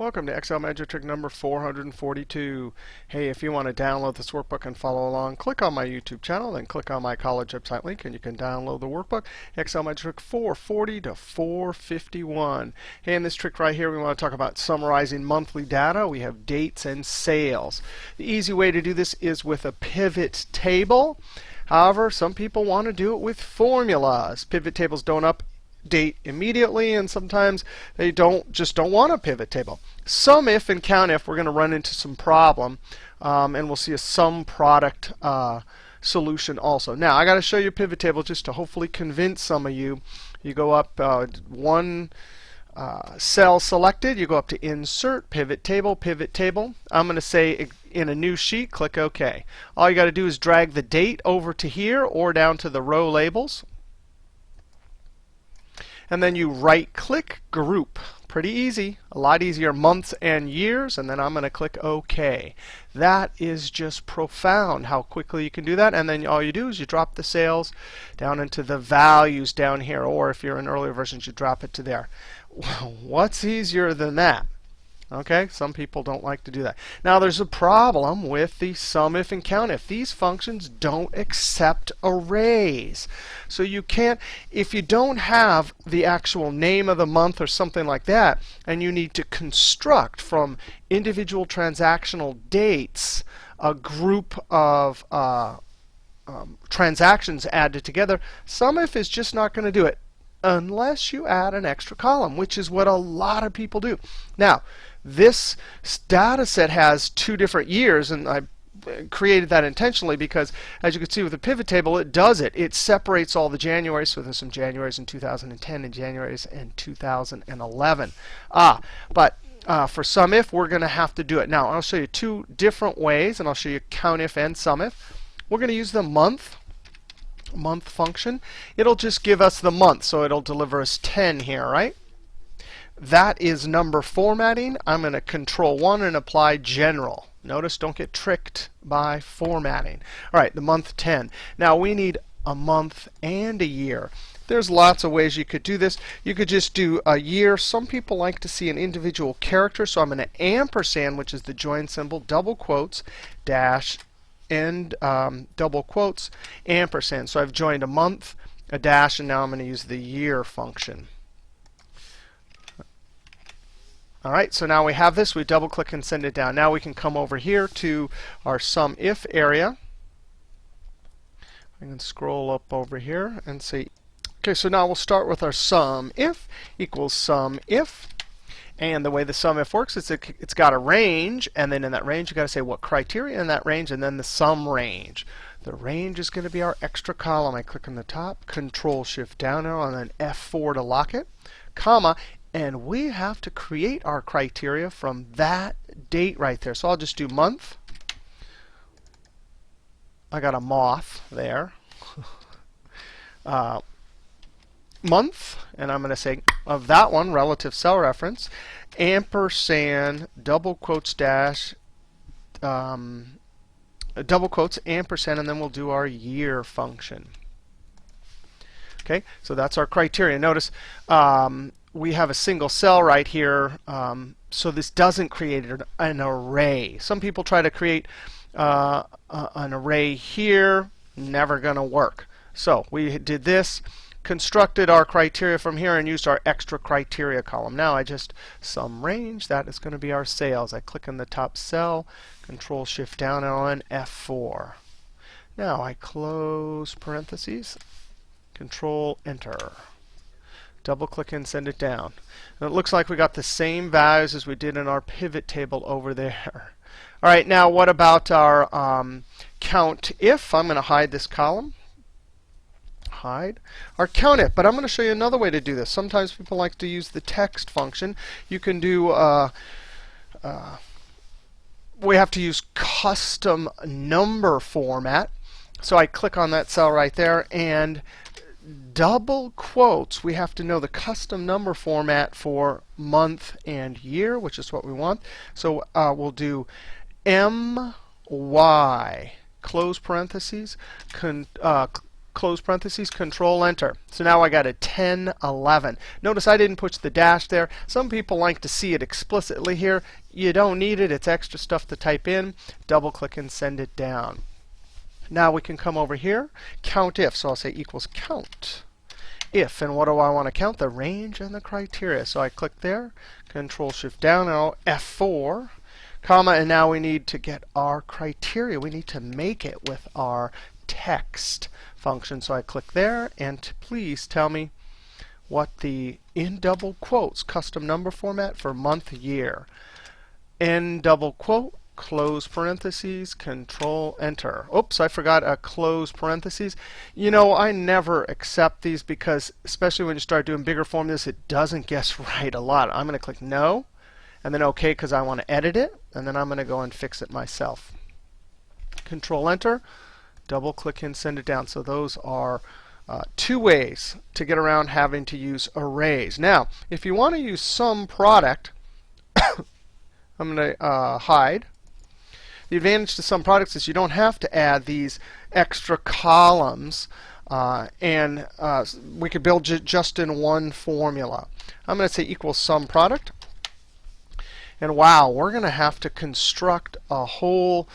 Welcome to Excel Magic Trick number 442. Hey, if you want to download this workbook and follow along, click on my YouTube channel, then click on my college website link, and you can download the workbook, Excel Magic Trick 440 to 451. Hey, in this trick right here, we want to talk about summarizing monthly data. We have dates and sales. The easy way to do this is with a pivot table. However, some people want to do it with formulas. Pivot tables don't update immediately, and sometimes they just don't want a pivot table. Sum if and count if, we're going to run into some problem, and we'll see a sum product solution also. Now, I got to show you a pivot table just to hopefully convince some of you. You go up one cell selected, you go up to Insert, Pivot Table, Pivot Table. I'm going to say in a new sheet, click OK. All you got to do is drag the date over to here or down to the row labels. And then you right-click, Group. Pretty easy, a lot easier, months and years, and then I'm going to click OK. That is just profound how quickly you can do that. And then all you do is you drop the sales down into the values down here, or if you're in earlier versions, you drop it to there. What's easier than that? Okay, some people don't like to do that. Now, there's a problem with the sum if and count if. These functions don't accept arrays. So you can't, if you don't have the actual name of the month or something like that, and you need to construct from individual transactional dates a group of transactions added together, sum if is just not going to do it unless you add an extra column, which is what a lot of people do. Now, this data set has two different years, and I created that intentionally because, as you can see with the pivot table, it does it. It separates all the Januaries, so there's some Januaries in 2010 and Januaries in 2011. But for sum if, we're going to have to do it. Now, I'll show you two different ways, and I'll show you count if and sum if. We're going to use the month function. It'll just give us the month, so it'll deliver us 10 here, right? That is number formatting. I'm going to Control 1 and apply general. Notice, don't get tricked by formatting. All right, the month 10. Now, we need a month and a year. There's lots of ways you could do this. You could just do a year. Some people like to see an individual character, so I'm going to ampersand, which is the join symbol, double quotes, dash, and double quotes, ampersand. So I've joined a month, a dash, and now I'm going to use the year function. All right, so now we have this. We double click and send it down. Now we can come over here to our sum if area. I can scroll up over here and see. OK, so now we'll start with our sum if equals sum if. And the way the sum if works is it's got a range, and then in that range you've got to say what criteria in that range, and then the sum range. The range is going to be our extra column. I click on the top, Control Shift down arrow, and then F4 to lock it, comma, and we have to create our criteria from that date right there. So I'll just do month. I got a moth there. Month, and I'm going to say of that one, relative cell reference, ampersand, double quotes, dash, double quotes, ampersand, and then we'll do our year function. OK, so that's our criteria. Notice we have a single cell right here, so this doesn't create an array. Some people try to create an array here. Never going to work. So we did this, constructed our criteria from here, and used our extra criteria column. Now I just sum range. That is going to be our sales. I click on the top cell, Control Shift down arrow, and F4. Now I close parentheses, Control Enter. Double click and send it down. And it looks like we got the same values as we did in our pivot table over there. All right, now what about our count if? I'm going to hide this column. Hide our count if, but I'm going to show you another way to do this. Sometimes people like to use the text function. You can do we have to use custom number format. So I click on that cell right there, and double quotes, we have to know the custom number format for month and year, which is what we want. So we'll do MY, close parentheses, close parentheses, Control Enter. So now I got a 10, 11. Notice I didn't put the dash there. Some people like to see it explicitly here. You don't need it. It's extra stuff to type in. Double click and send it down. Now we can come over here, count if. So I'll say equals count if. And what do I want to count? The range and the criteria. So I click there, Control Shift down arrow, F4, comma, and now we need to get our criteria. We need to make it with our text function. So I click there, and please tell me what the in double quotes custom number format for month, year. In double quote, close parentheses, Control Enter. Oops, I forgot a close parentheses. You know, I never accept these because, especially when you start doing bigger formulas, it doesn't guess right a lot. I'm going to click No, and then OK because I want to edit it, and then I'm going to go and fix it myself. Control Enter, double click and send it down. So those are two ways to get around having to use arrays. Now, if you want to use some product, I'm going to hide. The advantage to some products is you don't have to add these extra columns, and we could build just in one formula. I'm going to say equals sum product. And wow, we're going to have to construct a whole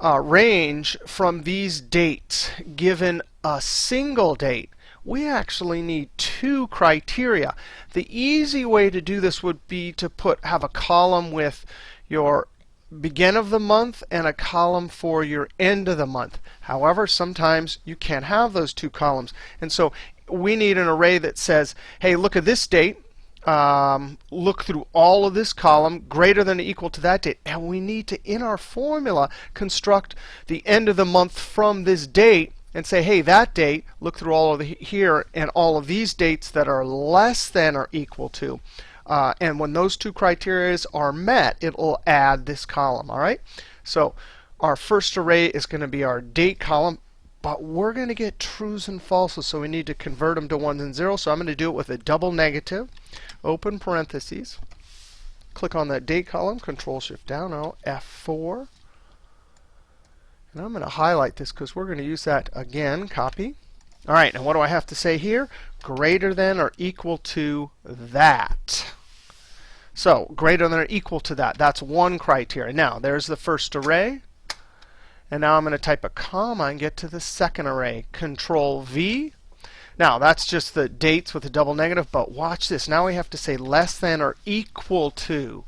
range from these dates given a single date. We actually need two criteria. The easy way to do this would be to have a column with your begin of the month and a column for your end of the month. However, sometimes you can't have those two columns. And so we need an array that says, hey, look at this date. Look through all of this column, greater than or equal to that date. And we need to, in our formula, construct the end of the month from this date and say, hey, that date, look through all of here and all of these dates that are less than or equal to. And when those two criteria are met, it will add this column. All right? So our first array is going to be our date column. But we're going to get trues and falses, so we need to convert them to ones and zeros. So I'm going to do it with a double negative, open parentheses, click on that date column, Control Shift down arrow, F4. And I'm going to highlight this because we're going to use that again, copy. All right, and what do I have to say here? Greater than or equal to that. So greater than or equal to that. That's one criteria. Now, there's the first array. And now I'm going to type a comma and get to the second array. Control V. Now, that's just the dates with a double negative. But watch this. Now we have to say less than or equal to.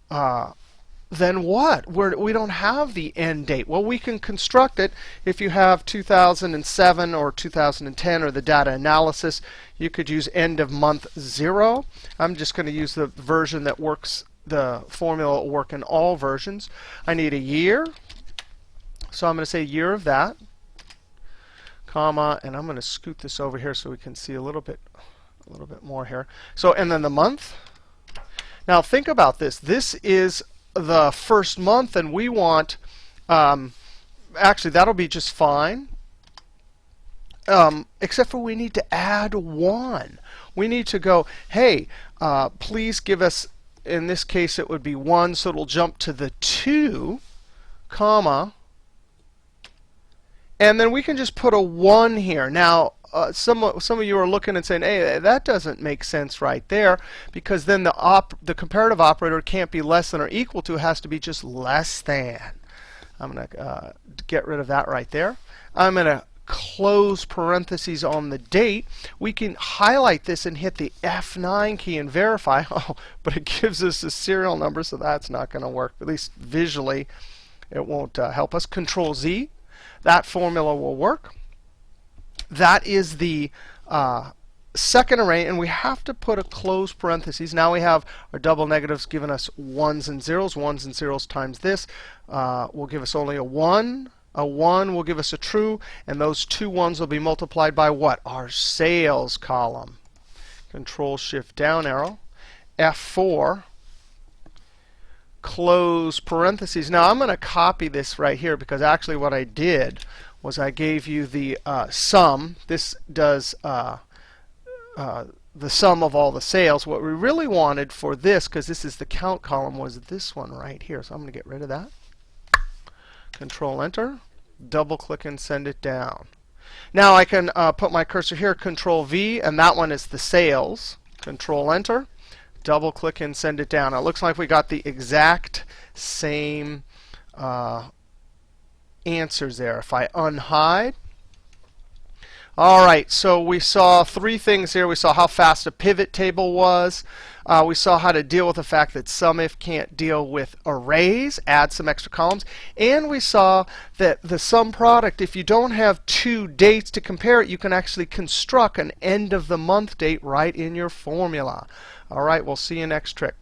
Then what? We don't have the end date. Well, we can construct it. If you have 2007 or 2010 or the data analysis, you could use end of month 0. I'm just going to use the version that works. The formula will work in all versions. I need a year. So I'm going to say year of that, comma, and I'm going to scoot this over here so we can see a little bit more here. So, and then the month. Now think about this. This is the first month, and we want, actually that'll be just fine, except for we need to add 1. We need to go, hey, please give us, in this case it would be 1, so it'll jump to the 2, comma. And then we can just put a 1 here. Now, some of you are looking and saying, hey, that doesn't make sense right there, because then the comparative operator can't be less than or equal to. It has to be just less than. I'm going to get rid of that right there. I'm going to close parentheses on the date. We can highlight this and hit the F9 key and verify. Oh, but it gives us a serial number, so that's not going to work. At least visually, it won't help us. Control Z. That formula will work. That is the second array, and we have to put a close parentheses. Now we have our double negatives giving us ones and zeros. Ones and zeros times this will give us only a 1. A 1 will give us a true, and those two ones will be multiplied by what? Our sales column. Control Shift down arrow, F4. Close parentheses. Now I'm going to copy this right here because actually what I did was I gave you the sum. This does the sum of all the sales. What we really wanted for this, because this is the count column, was this one right here. So I'm going to get rid of that. Control Enter. Double click and send it down. Now I can put my cursor here, Control V, and that one is the sales. Control Enter. Double click and send it down. It looks like we got the exact same answers there. If I unhide. All right, so we saw three things here. We saw how fast a pivot table was. We saw how to deal with the fact that SUMIF can't deal with arrays, add some extra columns. And we saw that the sum product, if you don't have two dates to compare it, you can actually construct an end of the month date right in your formula. All right, we'll see you next trick.